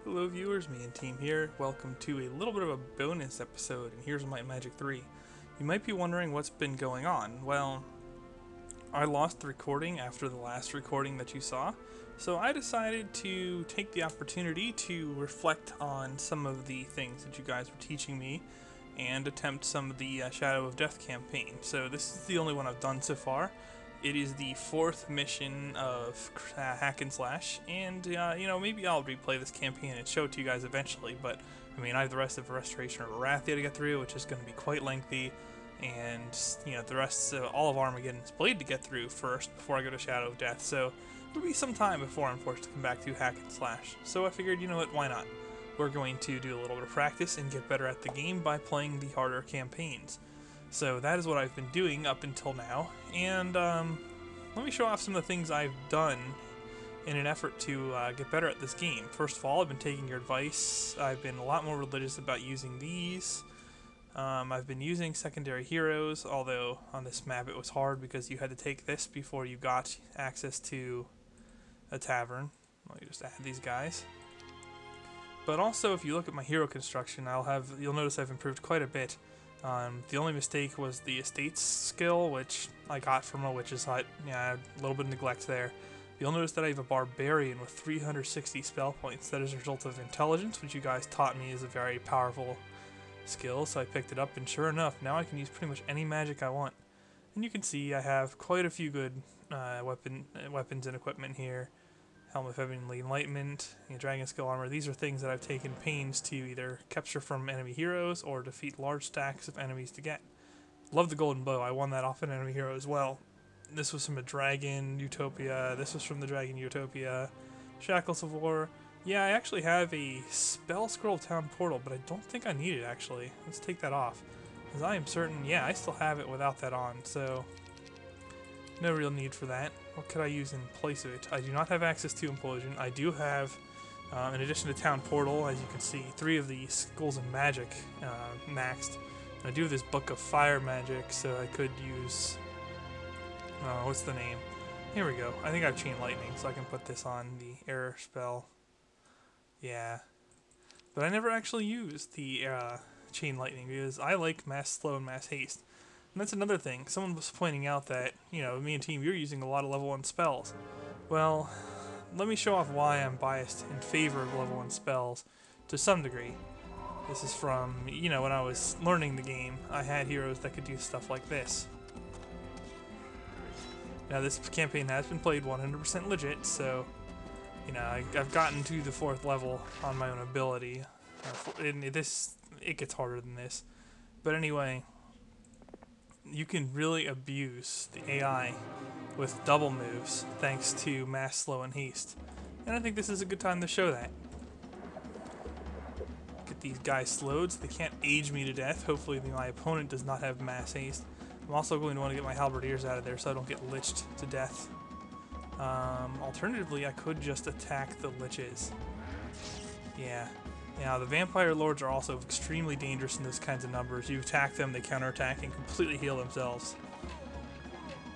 Hello viewers, me and team here. Welcome to a little bit of a bonus episode, and here's my Magic 3. You might be wondering what's been going on. Well, I lost the recording after the last recording that you saw, so I decided to take the opportunity to reflect on some of the things that you guys were teaching me and attempt some of the Shadow of Death campaign. So this is the only one I've done so far. It is the fourth mission of Hack and Slash, and maybe I'll replay this campaign and show it to you guys eventually. But I mean, I have the rest of Restoration of Wrathia to get through, which is going to be quite lengthy, and the rest of all of Armageddon's Blade to get through first before I go to Shadow of Death. So it'll be some time before I'm forced to come back to Hack and Slash. So I figured, you know what, why not? We're going to do a little bit of practice and get better at the game by playing the harder campaigns. So that is what I've been doing up until now, and let me show off some of the things I've done in an effort to get better at this game. First of all, I've been taking your advice. I've been a lot more religious about using these. I've been using secondary heroes, although on this map it was hard because you had to take this before you got access to a tavern. Let me just add these guys. But also, if you look at my hero construction, you'll notice I've improved quite a bit. The only mistake was the estates skill, which I got from a witch's hut. Yeah, a little bit of neglect there. You'll notice that I have a barbarian with 360 spell points. That is a result of intelligence, which you guys taught me is a very powerful skill, so I picked it up, and sure enough, now I can use pretty much any magic I want. And you can see I have quite a few good weapons and equipment here. Helm of Heavenly Enlightenment, Dragon Skill Armor. These are things that I've taken pains to either capture from enemy heroes or defeat large stacks of enemies to get. Love the Golden Bow. I won that off an enemy hero as well. This was from a Dragon Utopia. This was from the Dragon Utopia. Shackles of War. Yeah, I actually have a Spell Scroll Town Portal, but I don't think I need it actually. Let's take that off. Because I am certain, yeah, I still have it without that on, so no real need for that. What could I use in place of it? I do not have access to Implosion. I do have, in addition to Town Portal, as you can see, 3 of the Schools of Magic maxed. And I do have this Book of Fire Magic, so I could use, what's the name? Here we go. I think I have Chain Lightning, so I can put this on the Air spell. Yeah. But I never actually used the Chain Lightning, because I like Mass Slow and Mass Haste. And that's another thing. Someone was pointing out that, me and team, you're using a lot of level 1 spells. Well, let me show off why I'm biased in favor of level 1 spells to some degree. This is from, when I was learning the game, I had heroes that could do stuff like this. Now, this campaign has been played 100% legit, so, I've gotten to the 4th level on my own ability. It gets harder than this. But anyway, you can really abuse the AI with double moves thanks to Mass Slow and Haste. And I think this is a good time to show that. Get these guys slowed so they can't age me to death. Hopefully my opponent does not have Mass Haste. I'm also going to want to get my Halberdiers out of there so I don't get liched to death. Alternatively, I could just attack the Liches. Yeah. Now, the Vampire Lords are also extremely dangerous in those kinds of numbers. You attack them, they counterattack, and completely heal themselves.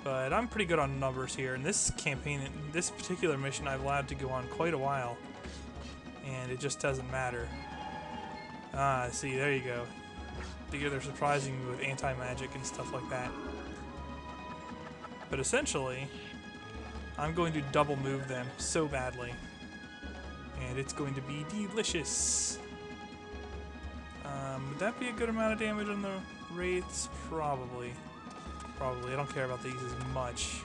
But I'm pretty good on numbers here. In this campaign, in this particular mission, I've allowed to go on quite a while. And it just doesn't matter. Ah, see, there you go. They're surprising me with anti-magic and stuff like that. But essentially, I'm going to double move them so badly. And it's going to be delicious. Would that be a good amount of damage on the Wraiths? Probably. Probably. I don't care about these as much.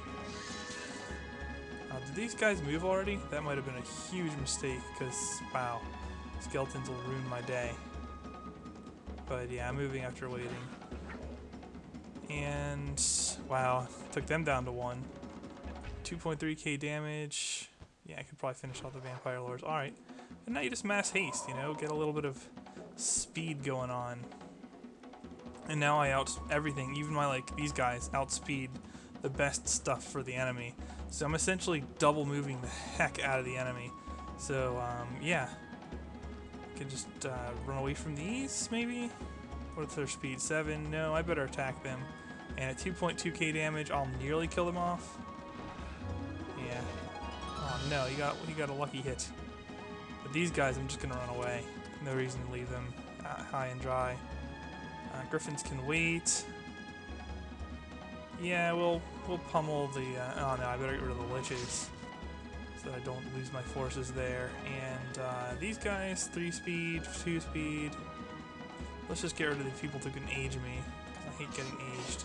Did these guys move already? That might have been a huge mistake, because, wow, skeletons will ruin my day. But yeah, I'm moving after waiting. And, wow, took them down to 1. 2.3k damage. Yeah, I could probably finish off the Vampire Lords. Alright. And now you just mass haste, get a little bit of speed going on. And now I everything, even these guys, outspeed the best stuff for the enemy. So I'm essentially double moving the heck out of the enemy. So, yeah. I can just run away from these, maybe? What's their speed? 7? No, I better attack them. And at 2.2k damage, I'll nearly kill them off. Yeah. Oh no, you got a lucky hit. But these guys, I'm just going to run away. No reason to leave them high and dry. Griffins can wait. Yeah, we'll pummel the... oh no, I better get rid of the liches so that I don't lose my forces there. And these guys, 3 speed, 2 speed. Let's just get rid of the people who can age me, because I hate getting aged.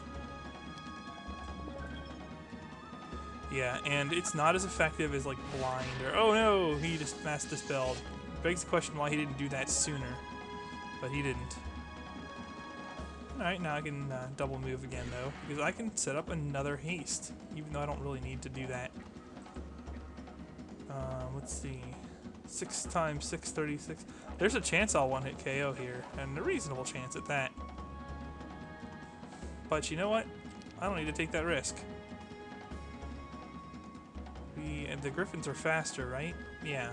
Yeah, and it's not as effective as like blind or... Oh no, he just mass dispelled. Begs the question why he didn't do that sooner, but he didn't. Alright, now I can double move again though, because I can set up another haste, even though I don't really need to do that. Let's see. 6 times 6, 36. There's a chance I'll one-hit KO here, and a reasonable chance at that. But you know what? I don't need to take that risk. The Griffins are faster, right? Yeah.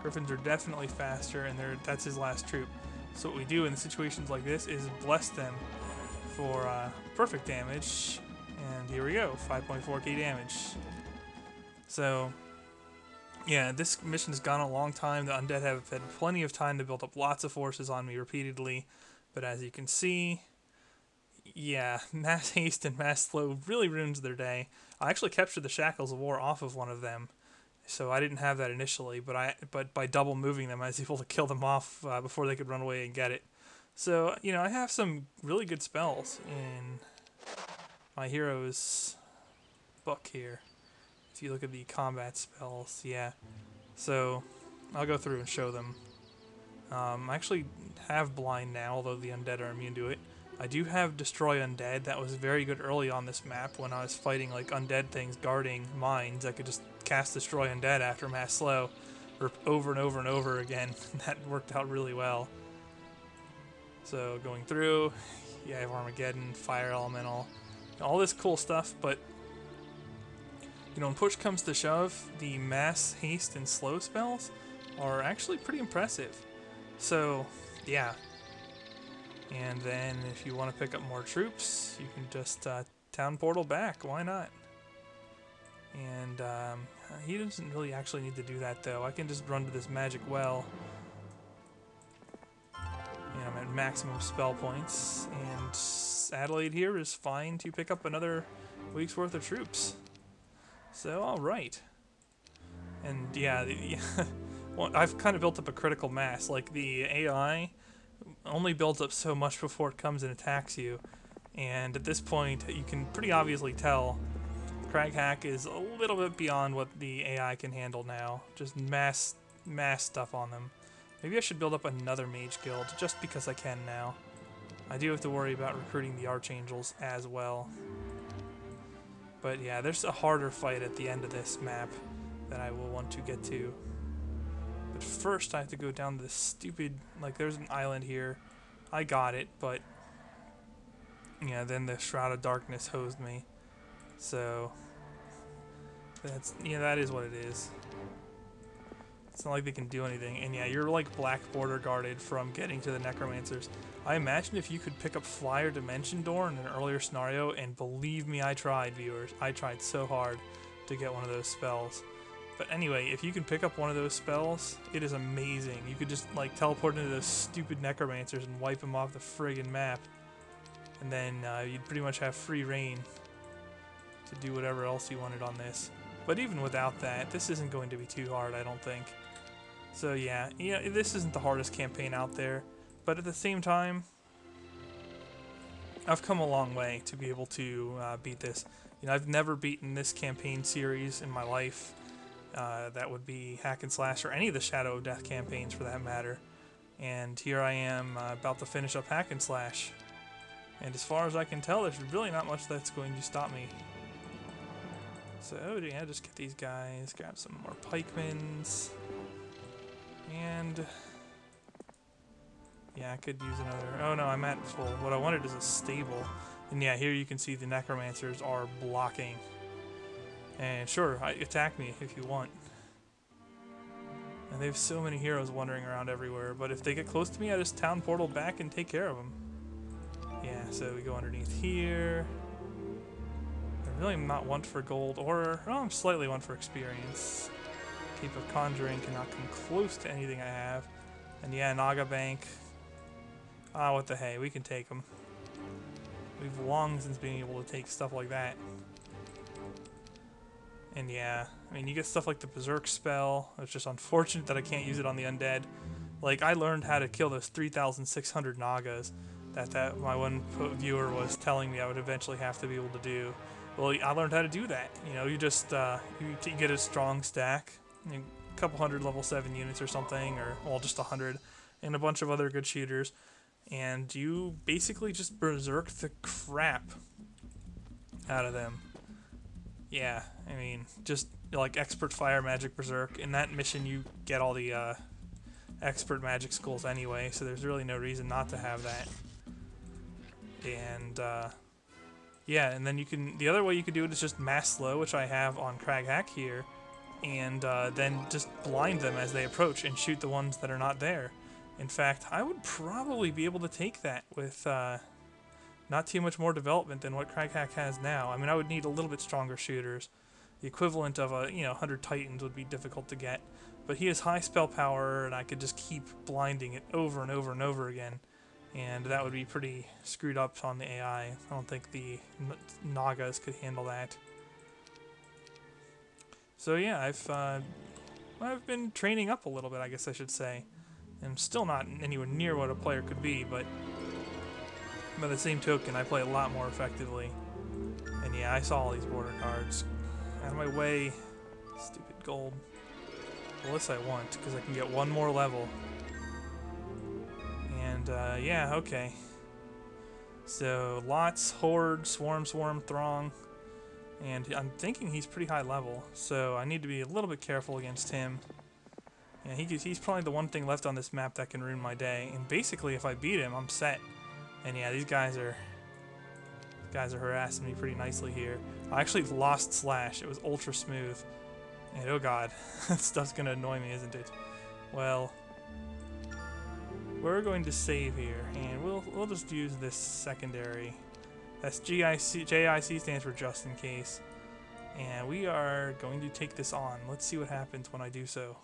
Griffins are definitely faster, and that's his last troop. So what we do in situations like this is bless them for perfect damage, and here we go, 5.4k damage. So, yeah, this mission has gone a long time. The undead have had plenty of time to build up lots of forces on me repeatedly, but as you can see, yeah, mass haste and mass slow really ruins their day. I actually captured the Shackles of War off of one of them, so I didn't have that initially, but by double moving them, I was able to kill them off before they could run away and get it. So, you know, I have some really good spells in my hero's book here. If you look at the combat spells, yeah. So, I'll go through and show them. I actually have Blind now, although the undead are immune to it. I do have Destroy Undead. That was very good early on this map when I was fighting like undead things guarding mines. I could just cast Destroy Undead after Mass Slow over and over and over again. That worked out really well. So going through, yeah, I have Armageddon, Fire Elemental, all this cool stuff, but you know, when push comes to shove, the Mass Haste and Slow spells are actually pretty impressive. So, yeah. And then if you want to pick up more troops, you can just town portal back. Why not? And he doesn't really actually need to do that though. I can just run to this magic well. And I'm at maximum spell points. And Adelaide here is fine to pick up another week's worth of troops. So, alright. And yeah, well, I've kind of built up a critical mass. Like the AI only builds up so much before it comes and attacks you, and at this point you can pretty obviously tell Crag Hack is a little bit beyond what the AI can handle now. Just mass stuff on them. Maybe I should build up another mage guild just because I can now. I do have to worry about recruiting the archangels as well. But yeah, there's a harder fight at the end of this map that I will want to get to. But first I have to go down this stupid, like there's an island here. I got it, but yeah, then the Shroud of Darkness hosed me. So that's, yeah, that is what it is. It's not like they can do anything. And yeah, you're like black border guarded from getting to the Necromancers. I imagine if you could pick up Flyer Dimension Door in an earlier scenario, and believe me, I tried, viewers. I tried so hard to get one of those spells. But anyway, if you can pick up one of those spells, it is amazing. You could just like teleport into those stupid Necromancers and wipe them off the friggin' map. And then you'd pretty much have free reign to do whatever else you wanted on this. But even without that, this isn't going to be too hard, I don't think. So yeah, this isn't the hardest campaign out there. But at the same time, I've come a long way to be able to beat this. You know, I've never beaten this campaign series in my life. That would be Hack and Slash or any of the Shadow of Death campaigns for that matter. And here I am about to finish up Hack and Slash. And as far as I can tell, there's really not much that's going to stop me. So yeah, just get these guys, grab some more pikemans. And yeah, I could use another. Oh no, I'm at full. What I wanted is a stable. And yeah, here you can see the Necromancers are blocking. And sure, attack me if you want. And they have so many heroes wandering around everywhere, but if they get close to me, I just town portal back and take care of them. Yeah, so we go underneath here. I'm really not one for gold, or well, I'm slightly one for experience. Cape of Conjuring cannot come close to anything I have. And yeah, Naga Bank. Ah, what the hey, we can take them. We've long since been able to take stuff like that. And yeah, I mean, you get stuff like the Berserk spell. It's just unfortunate that I can't use it on the undead. Like, I learned how to kill those 3,600 Nagas that my one viewer was telling me I would eventually have to be able to do. Well, I learned how to do that. You know, you just you get a strong stack, a couple hundred level 7 units or something, or well, just 100, and a bunch of other good shooters, and you basically just berserk the crap out of them. Yeah, I mean, just like expert fire magic berserk. In that mission, you get all the expert magic skulls anyway, so there's really no reason not to have that. And yeah, and then you can, the other way you could do it is just mass slow, which I have on Crag Hack here, and then just blind them as they approach and shoot the ones that are not there. In fact, I would probably be able to take that with not too much more development than what Crag Hack has now. I mean, I would need a little bit stronger shooters. The equivalent of 100 Titans would be difficult to get, but he has high spell power, and I could just keep blinding it over and over and over again. And that would be pretty screwed up on the AI. I don't think the Nagas could handle that. So yeah, I've been training up a little bit, I guess I should say. I'm still not anywhere near what a player could be, but by the same token, I play a lot more effectively. And yeah, I saw all these border cards. Out of my way, stupid gold. Well, this I want, because I can get one more level. And yeah, okay. So lots, horde, swarm, throng, and I'm thinking he's pretty high level, so I need to be a little bit careful against him. Yeah, he's probably the one thing left on this map that can ruin my day. And basically, if I beat him, I'm set. And yeah, these guys are harassing me pretty nicely here. I actually lost Slash. It was ultra smooth, and oh god, that stuff's gonna annoy me, isn't it? Well. We're going to save here, and we'll just use this secondary. That's JIC stands for just in case. And we are going to take this on. Let's see what happens when I do so.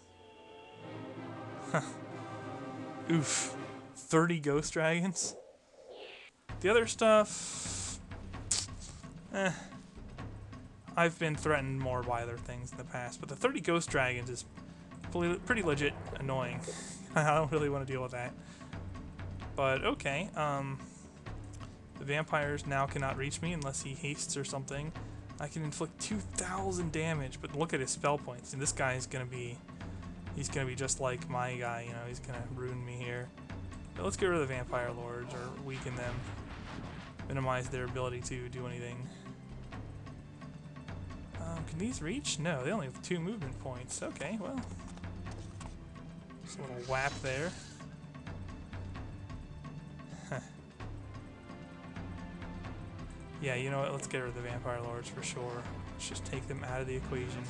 Oof. 30 ghost dragons? The other stuff... I've been threatened more by other things in the past, but the 30 ghost dragons is pretty legit annoying. I don't really want to deal with that. But okay, the vampires now cannot reach me unless he hastes or something. I can inflict 2,000 damage, but look at his spell points. And this guy is gonna be, he's gonna be just like my guy. You know, he's gonna ruin me here. But let's get rid of the vampire lords or weaken them, minimize their ability to do anything. Can these reach? No, they only have 2 movement points. Okay, well. Just a little whap there. Yeah, you know what? Let's get rid of the Vampire Lords for sure. Let's just take them out of the equation.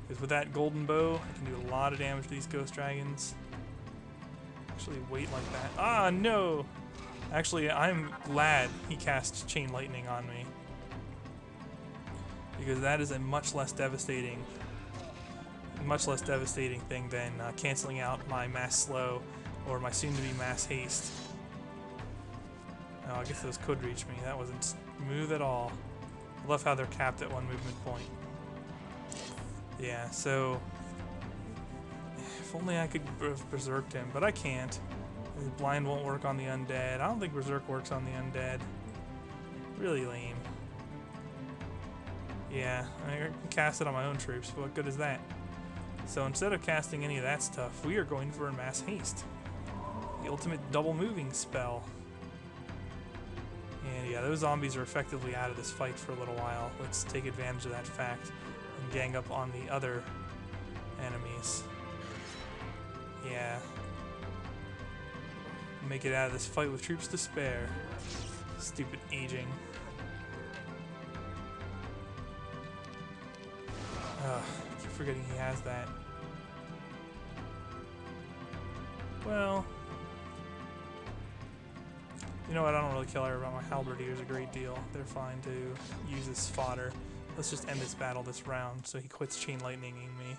Because with that golden bow, I can do a lot of damage to these ghost dragons. Actually, wait like that. Ah, no! Actually, I'm glad he cast Chain Lightning on me. Because that is a much less devastating thing than canceling out my mass slow or my soon-to-be mass haste. Oh, I guess those could reach me. That wasn't smooth at all. I love how they're capped at 1 movement point. Yeah, so if only I could have berserked him, but I can't. The blind won't work on the undead. I don't think berserk works on the undead. Really lame. Yeah, I can cast it on my own troops, but what good is that? So instead of casting any of that stuff, we are going for a mass haste. The ultimate double moving spell. And yeah, those zombies are effectively out of this fight for a little while. Let's take advantage of that fact and gang up on the other enemies. Yeah. Make it out of this fight with troops to spare. Stupid aging. I keep forgetting he has that. Well, you know what? I don't really care about my halberdiers a great deal. They're fine to use as fodder. Let's just end this battle this round so he quits chain lightninging me.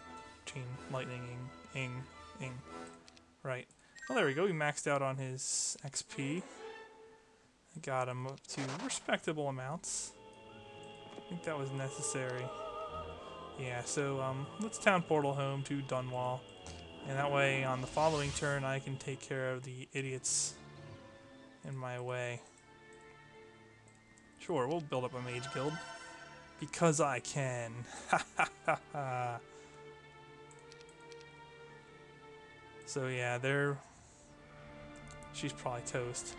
chain lightning, ing. Right. Well, there we go. We maxed out on his XP. Got him up to respectable amounts. I think that was necessary. Yeah, so let's town portal home to Dunwall. And that way, on the following turn, I can take care of the idiots in my way. Sure, we'll build up a mage guild. Because I can. Ha ha ha ha. So yeah, she's probably toast.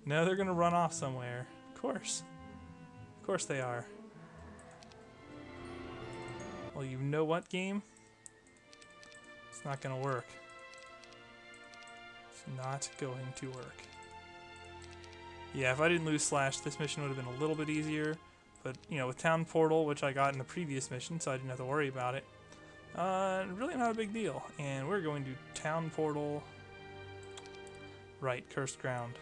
No, they're gonna run off somewhere. Of course. Of course they are. Well, you know what, game? It's not gonna work. It's not going to work. Yeah, if I didn't lose Slash, this mission would have been a little bit easier. But, you know, with Town Portal, which I got in the previous mission, so I didn't have to worry about it, really not a big deal. And we're going to Town Portal. Right, Cursed Ground.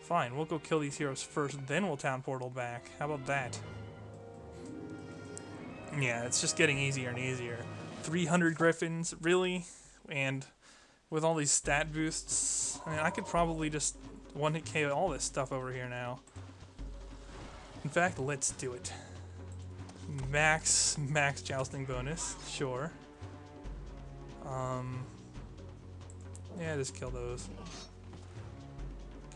Fine, we'll go kill these heroes first, then we'll Town Portal back. How about that? Yeah, it's just getting easier and easier. 300 griffins, really? And with all these stat boosts, I mean, I could probably just one-hit KO all this stuff over here now. In fact, let's do it. Max jousting bonus, sure. Yeah, just kill those.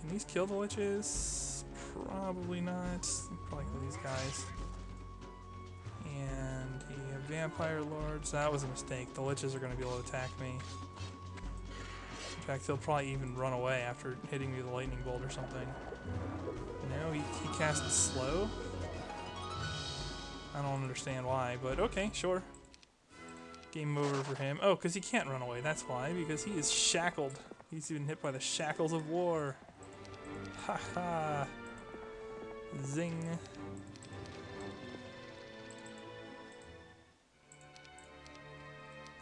Can these kill the liches? Probably not. Probably kill these guys. And the vampire lords, that was a mistake. The liches are going to be able to attack me. In fact, he'll probably even run away after hitting me with a lightning bolt or something. No, he casts slow. I don't understand why, but okay, sure. Game over for him. Oh, because he can't run away, that's why, because he is shackled. He's been hit by the shackles of war. Ha ha. Zing.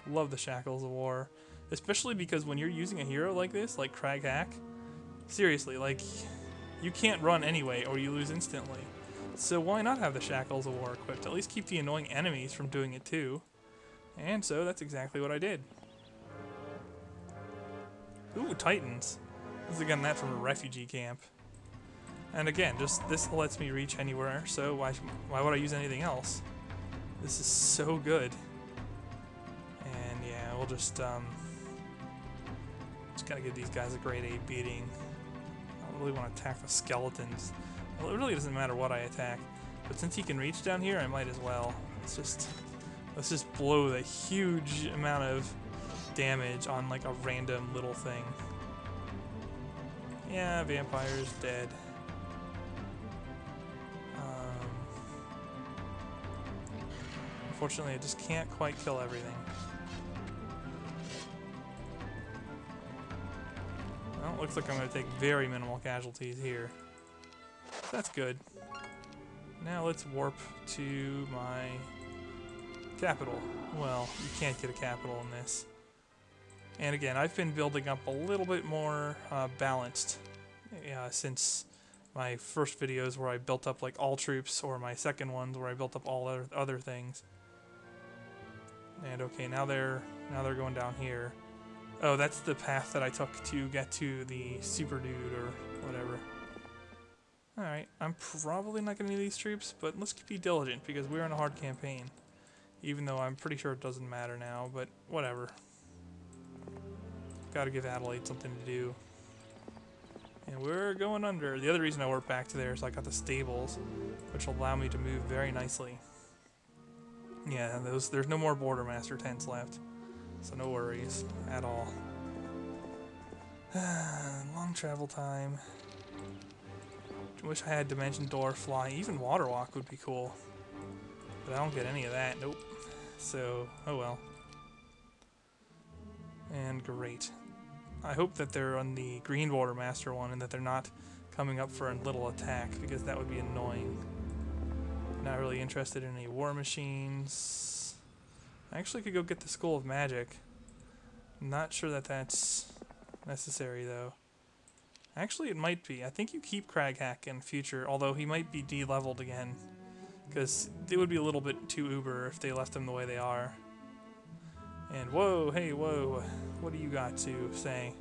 Love the shackles of war. Especially because when you're using a hero like this, like Crag Hack, seriously, like, you can't run anyway or you lose instantly. So why not have the shackles of war equipped? At least keep the annoying enemies from doing it too. And so that's exactly what I did. Ooh, Titans. This is again that from a refugee camp. And again, just this lets me reach anywhere, so why would I use anything else? This is so good. And yeah, we'll just gotta give these guys a grade A beating. I don't really want to attack the skeletons. Well, it really doesn't matter what I attack, but since he can reach down here, I might as well. Let's just blow the huge amount of damage on like a random little thing. Yeah, vampire's dead. Unfortunately, I just can't quite kill everything. Well, looks like I'm going to take very minimal casualties here. That's good. Now let's warp to my capital. Well, you can't get a capital in this. And again, I've been building up a little bit more balanced since my first videos where I built up like all troops, or my second ones where I built up all other things. And okay, now they're going down here. Oh, that's the path that I took to get to the super dude or whatever. Alright, I'm probably not going to need these troops, but let's be diligent because we're in a hard campaign. Even though I'm pretty sure it doesn't matter now, but whatever. Gotta give Adelaide something to do. And we're going under. The other reason I warped back to there is I got the stables, which will allow me to move very nicely. Yeah, there's no more Bordermaster tents left, so no worries at all. Long travel time. Wish I had Dimension Door, Fly, even Water Walk would be cool. But I don't get any of that, nope. So, oh well. And great. I hope that they're on the Green Bordermaster one and that they're not coming up for a little attack, because that would be annoying. Not really interested in any war machines. I actually could go get the School of Magic. I'm not sure that that's necessary though. Actually, it might be. I think you keep Crag Hack in future, although he might be de-leveled again because it would be a little bit too uber if they left them the way they are. And whoa, hey, whoa, what do you got to say?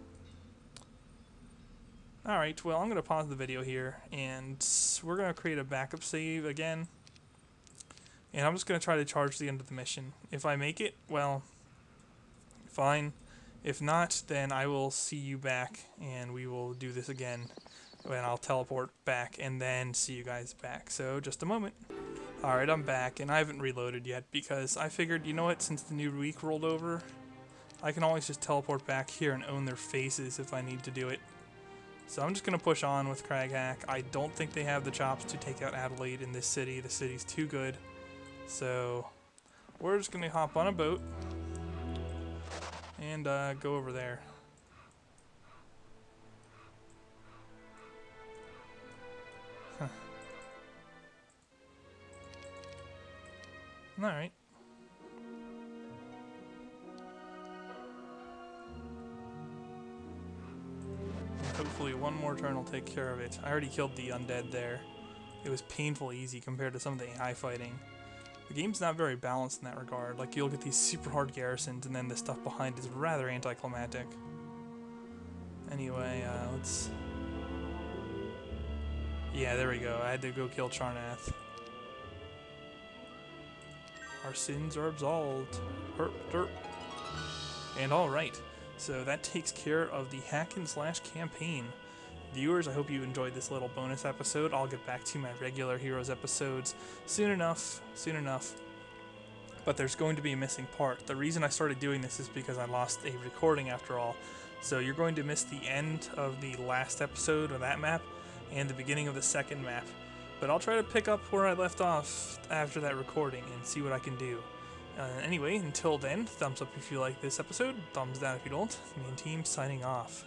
Alright, well, I'm going to pause the video here, and we're going to create a backup save again. And I'm just going to try to charge the end of the mission. If I make it, well, fine. If not, then I will see you back, and we will do this again. And I'll teleport back, and then see you guys back. So, just a moment. Alright, I'm back, and I haven't reloaded yet, because I figured, you know what, since the new week rolled over, I can always just teleport back here and own their faces if I need to do it. So I'm just going to push on with Craghack. I don't think they have the chops to take out Adelaide in this city. The city's too good. So we're just going to hop on a boat and go over there. Huh. Alright. Hopefully one more turn will take care of it. I already killed the undead there. It was painfully easy compared to some of the AI fighting. The game's not very balanced in that regard. Like, you'll get these super hard garrisons, and then the stuff behind is rather anticlimactic. Anyway, let's... Yeah, there we go. I had to go kill Charnath. Our sins are absolved. Herp, derp. And alright. So that takes care of the hack and slash campaign. Viewers, I hope you enjoyed this little bonus episode. I'll get back to my regular Heroes episodes soon enough. But there's going to be a missing part. The reason I started doing this is because I lost a recording after all. So you're going to miss the end of the last episode of that map and the beginning of the second map. But I'll try to pick up where I left off after that recording and see what I can do. Anyway, until then, thumbs up if you like this episode, thumbs down if you don't. Me and team signing off.